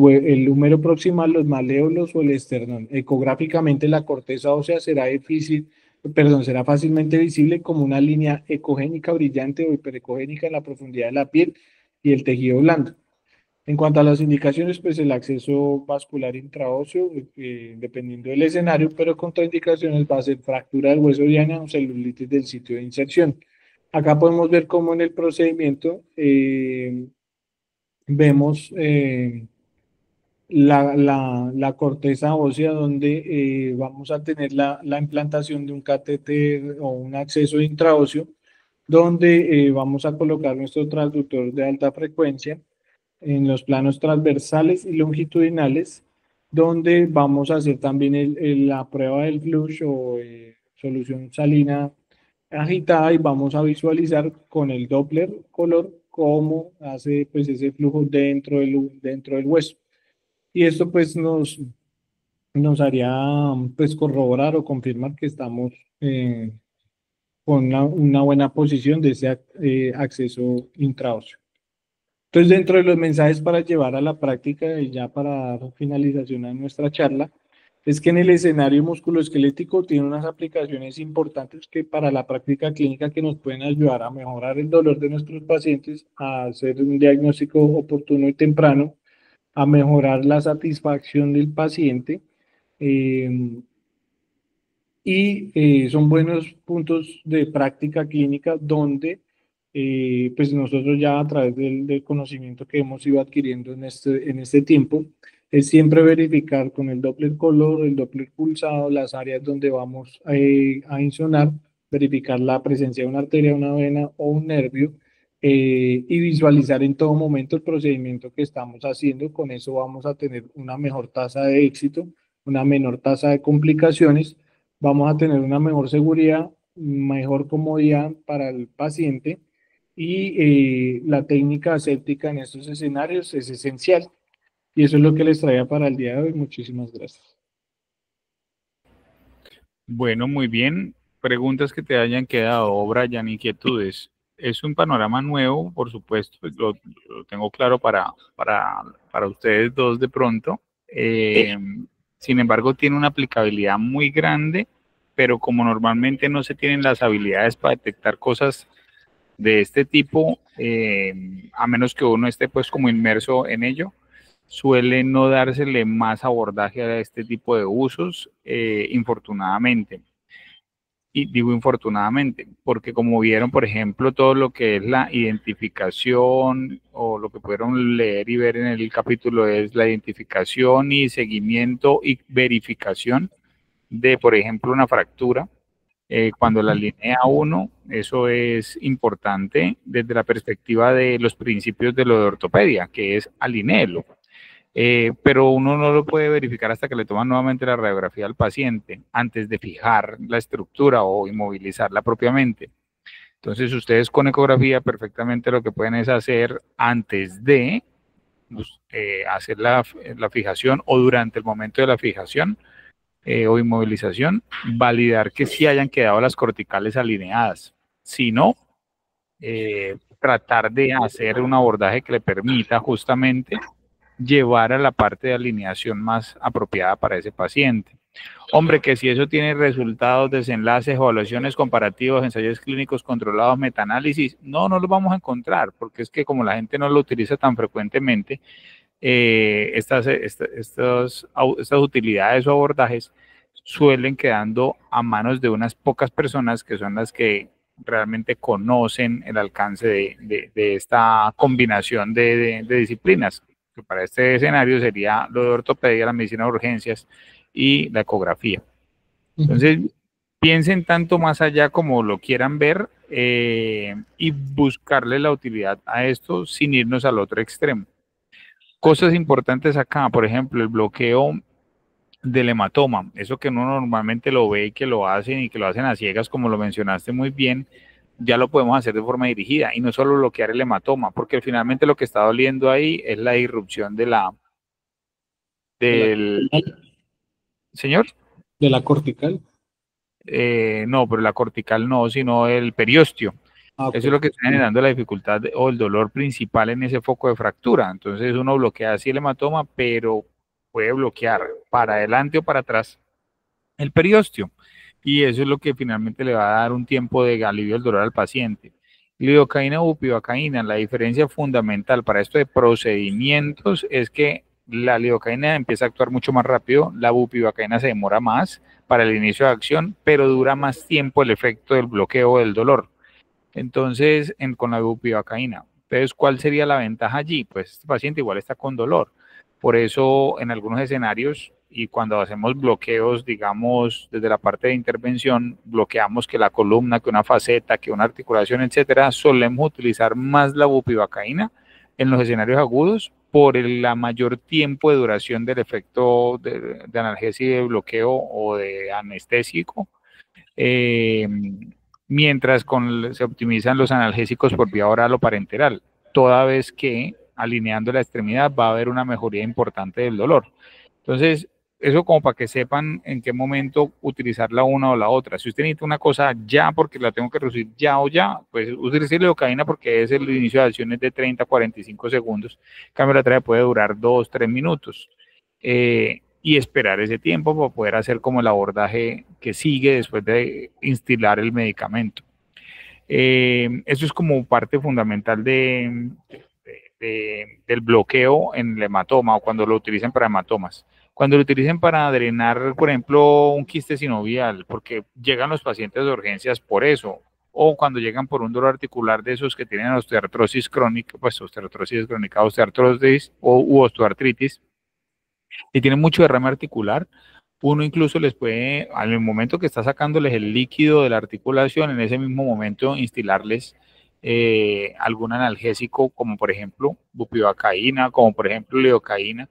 húmero proximal, los maléolos o el esternón. Ecográficamente la corteza ósea será fácilmente visible como una línea ecogénica brillante o hiperecogénica en la profundidad de la piel y el tejido blando. En cuanto a las indicaciones, pues el acceso vascular intraóseo, dependiendo del escenario, pero contraindicaciones va a ser fractura del hueso diana o celulitis del sitio de inserción. Acá podemos ver cómo en el procedimiento vemos la corteza ósea, donde vamos a tener la implantación de un catéter o un acceso intraóseo, donde vamos a colocar nuestro transductor de alta frecuencia en los planos transversales y longitudinales, donde vamos a hacer también la prueba del flush o solución salina agitada, y vamos a visualizar con el Doppler color cómo hace pues ese flujo dentro del hueso. Y esto pues nos haría pues corroborar o confirmar que estamos con una buena posición de ese acceso intraóseo. Entonces, dentro de los mensajes para llevar a la práctica y ya para dar finalización a nuestra charla, es que en el escenario musculoesquelético tiene unas aplicaciones importantes que para la práctica clínica que nos pueden ayudar a mejorar el dolor de nuestros pacientes, a hacer un diagnóstico oportuno y temprano, a mejorar la satisfacción del paciente. eh, Son buenos puntos de práctica clínica donde pues nosotros ya a través del conocimiento que hemos ido adquiriendo en este tiempo, es siempre verificar con el Doppler color, el Doppler pulsado, las áreas donde vamos a insonar, verificar la presencia de una arteria, una vena o un nervio, y visualizar en todo momento el procedimiento que estamos haciendo. Con eso vamos a tener una mejor tasa de éxito, una menor tasa de complicaciones, vamos a tener una mejor seguridad, mejor comodidad para el paciente y la técnica aséptica en estos escenarios es esencial. Y eso es lo que les traía para el día de hoy. Muchísimas gracias. Bueno, muy bien. Preguntas que te hayan quedado, Brian, inquietudes. Es un panorama nuevo, por supuesto, lo tengo claro para ustedes dos de pronto. Sin embargo, tiene una aplicabilidad muy grande, pero como normalmente no se tienen las habilidades para detectar cosas de este tipo, a menos que uno esté pues como inmerso en ello, suele no dársele más abordaje a este tipo de usos, infortunadamente. Y digo infortunadamente, porque como vieron, por ejemplo, todo lo que es la identificación o lo que pudieron leer y ver en el capítulo es la identificación y seguimiento y verificación de, por ejemplo, una fractura. Cuando la alinea uno, eso es importante desde la perspectiva de los principios de lo de ortopedia, que es alinéelo. Pero uno no lo puede verificar hasta que le toman nuevamente la radiografía al paciente antes de fijar la estructura o inmovilizarla propiamente. Entonces, ustedes con ecografía perfectamente lo que pueden es hacer antes de hacer la fijación o durante el momento de la fijación o inmovilización, validar que sí hayan quedado las corticales alineadas. Si no, tratar de hacer un abordaje que le permita justamente llevar a la parte de alineación más apropiada para ese paciente. Hombre, que si eso tiene resultados, desenlaces, evaluaciones comparativas, ensayos clínicos controlados, metaanálisis, no los vamos a encontrar, porque es que como la gente no lo utiliza tan frecuentemente, estas utilidades o abordajes suelen quedando a manos de unas pocas personas que son las que realmente conocen el alcance de esta combinación de disciplinas, que para este escenario sería lo de ortopedia, la medicina de urgencias y la ecografía. Entonces, piensen tanto más allá como lo quieran ver y buscarle la utilidad a esto sin irnos al otro extremo. Cosas importantes acá, por ejemplo, el bloqueo del hematoma, eso que uno normalmente lo ve y que lo hacen y que lo hacen a ciegas, como lo mencionaste muy bien, ya lo podemos hacer de forma dirigida y no solo bloquear el hematoma, porque finalmente lo que está doliendo ahí es la irrupción del señor. De la cortical. No, pero la cortical no, sino el periostio. Ah, Eso ok. es lo que está generando la dificultad o el dolor principal en ese foco de fractura. Entonces uno bloquea así el hematoma, pero puede bloquear para adelante o para atrás el periostio. Y eso es lo que finalmente le va a dar un tiempo de alivio del dolor al paciente. Lidocaína o bupivacaína, la diferencia fundamental para esto de procedimientos es que la lidocaína empieza a actuar mucho más rápido, la bupivacaína se demora más para el inicio de acción, pero dura más tiempo el efecto del bloqueo del dolor. Entonces, con la bupivacaína. Entonces, ¿cuál sería la ventaja allí? Pues este paciente igual está con dolor. Por eso, en algunos escenarios y cuando hacemos bloqueos, digamos, desde la parte de intervención, bloqueamos que la columna, que una faceta, que una articulación, etcétera, solemos utilizar más la bupivacaína en los escenarios agudos por la mayor tiempo de duración del efecto de analgesia y de bloqueo o de anestésico. Mientras se optimizan los analgésicos por vía oral o parenteral, toda vez que alineando la extremidad va a haber una mejoría importante del dolor. Entonces, eso como para que sepan en qué momento utilizar la una o la otra. Si usted necesita una cosa ya porque la tengo que reducir ya o ya, pues utilice lidocaína porque es el inicio de acciones de 30 a 45 segundos. En cambio, la otra puede durar 2, 3 minutos. Y esperar ese tiempo para poder hacer como el abordaje que sigue después de instilar el medicamento. Eso es como parte fundamental del bloqueo en el hematoma o cuando lo utilicen para hematomas. Cuando lo utilicen para drenar, por ejemplo, un quiste sinovial, porque llegan los pacientes de urgencias por eso, o cuando llegan por un dolor articular de esos que tienen osteoartrosis crónica, pues osteoartrosis crónica, osteoartrosis u osteoartritis, y tienen mucho derrame articular, uno incluso les puede, al momento que está sacándoles el líquido de la articulación, en ese mismo momento instilarles algún analgésico, como por ejemplo bupivacaína, como por ejemplo lidocaína,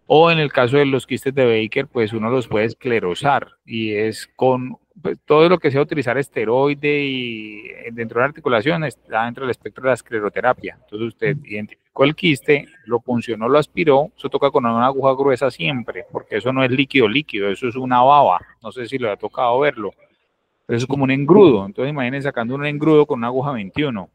o en el caso de los quistes de Baker, pues uno los puede esclerosar y es con pues, todo lo que sea utilizar esteroide y dentro de la articulación está dentro del espectro de la escleroterapia. Entonces usted identificó el quiste, lo puncionó, lo aspiró, eso toca con una aguja gruesa siempre, porque eso no es líquido líquido, eso es una baba. No sé si lo ha tocado verlo, pero eso es como un engrudo. Entonces imagínense sacando un engrudo con una aguja 21.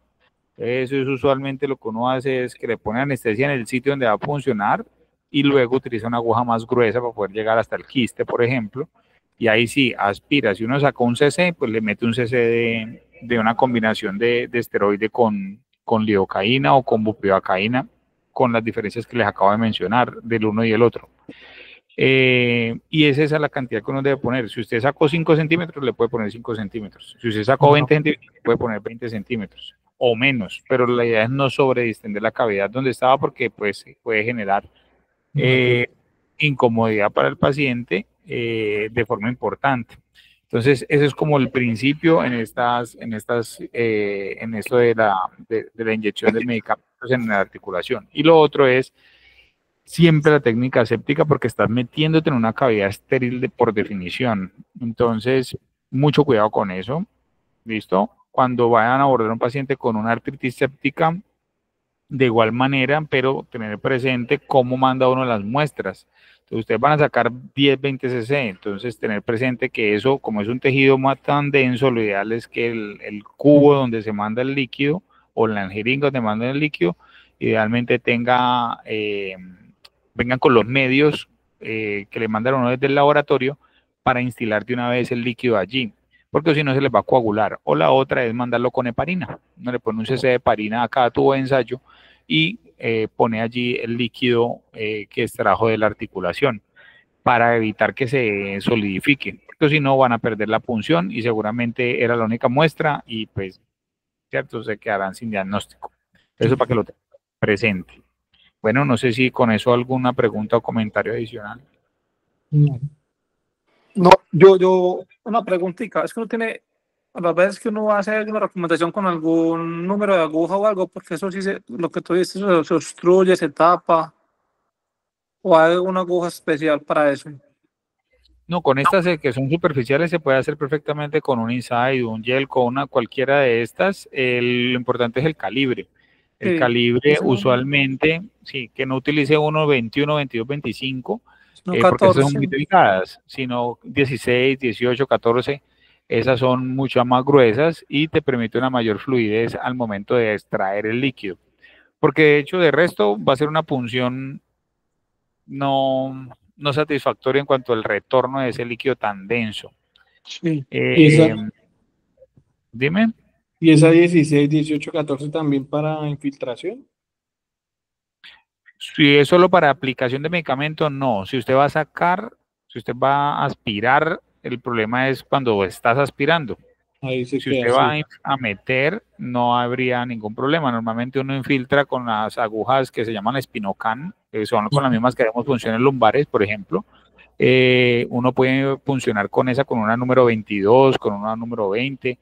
Eso es usualmente lo que uno hace es que le pone anestesia en el sitio donde va a funcionar y luego utiliza una aguja más gruesa para poder llegar hasta el quiste, por ejemplo, y ahí sí, aspira. Si uno sacó un CC, pues le mete un CC de una combinación de esteroide con lidocaína o con bupivacaína, con las diferencias que les acabo de mencionar del uno y el otro. Y es esa la cantidad que uno debe poner. Si usted sacó 5 centímetros, le puede poner 5 centímetros. Si usted sacó 20 centímetros, le puede poner 20 centímetros o menos, pero la idea es no sobredistender la cavidad donde estaba porque pues puede generar incomodidad para el paciente de forma importante. Entonces, ese es como el principio en esto de la inyección de medicamentos en la articulación. Y lo otro es siempre la técnica aséptica porque estás metiéndote en una cavidad estéril por definición. Entonces, mucho cuidado con eso. ¿Listo? Cuando vayan a abordar a un paciente con una artritis séptica, de igual manera, pero tener presente cómo manda uno las muestras. Entonces, ustedes van a sacar 10, 20 cc, entonces tener presente que eso, como es un tejido más tan denso, lo ideal es que el cubo donde se manda el líquido o la jeringa donde manda el líquido, idealmente vengan con los medios que le mandan uno desde el laboratorio para instilar de una vez el líquido allí, porque si no se les va a coagular. O la otra es mandarlo con heparina. Uno le pone un cc de heparina a cada tubo de ensayo y pone allí el líquido que extrajo de la articulación para evitar que se solidifique, porque si no van a perder la punción y seguramente era la única muestra y pues, cierto, se quedarán sin diagnóstico. Eso para que lo tengan presente. Bueno, no sé si con eso alguna pregunta o comentario adicional. No, una preguntita, es que uno tiene, a las veces que uno hace alguna recomendación con algún número de aguja o algo, porque eso sí, lo que tú dices, se obstruye, se tapa, o hay alguna aguja especial para eso. No, con estas que son superficiales se puede hacer perfectamente con un Inside, un gel, con una cualquiera de estas. Lo importante es el calibre. El Sí, calibre eso, usualmente, sí, que no utilice uno 21, 22, 25, no porque estas son 14. muy delicadas, sino 16, 18, 14, esas son mucho más gruesas y te permite una mayor fluidez al momento de extraer el líquido. Porque de hecho, de resto, va a ser una punción no satisfactoria en cuanto al retorno de ese líquido tan denso. Sí. Dime. ¿Y esa 16, 18, 14 también para infiltración? Si es solo para aplicación de medicamento, no. Si usted va a sacar, si usted va a aspirar, el problema es cuando estás aspirando. Ahí se Si queda usted así. va a meter, no habría ningún problema. Normalmente uno infiltra con las agujas que se llaman Spinocan, que son con las mismas que hacemos funciones lumbares, por ejemplo. Uno puede funcionar con esa, con una número 22, con una número 20,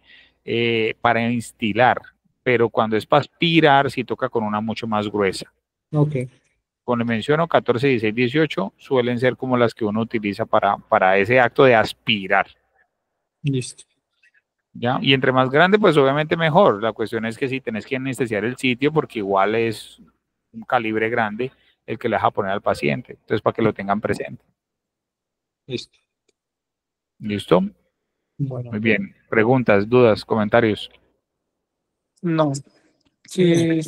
para instilar. Pero cuando es para aspirar, sí toca con una mucho más gruesa. Ok. Como le menciono, 14, 16, 18 suelen ser como las que uno utiliza para ese acto de aspirar. Listo. ¿Ya? Y entre más grande, pues obviamente mejor. La cuestión es que si tenés que anestesiar el sitio, porque igual es un calibre grande el que le vas a poner al paciente. Entonces, para que lo tengan presente. Listo. ¿Listo? Bueno, Muy bien. Preguntas, dudas, comentarios. No. Sí,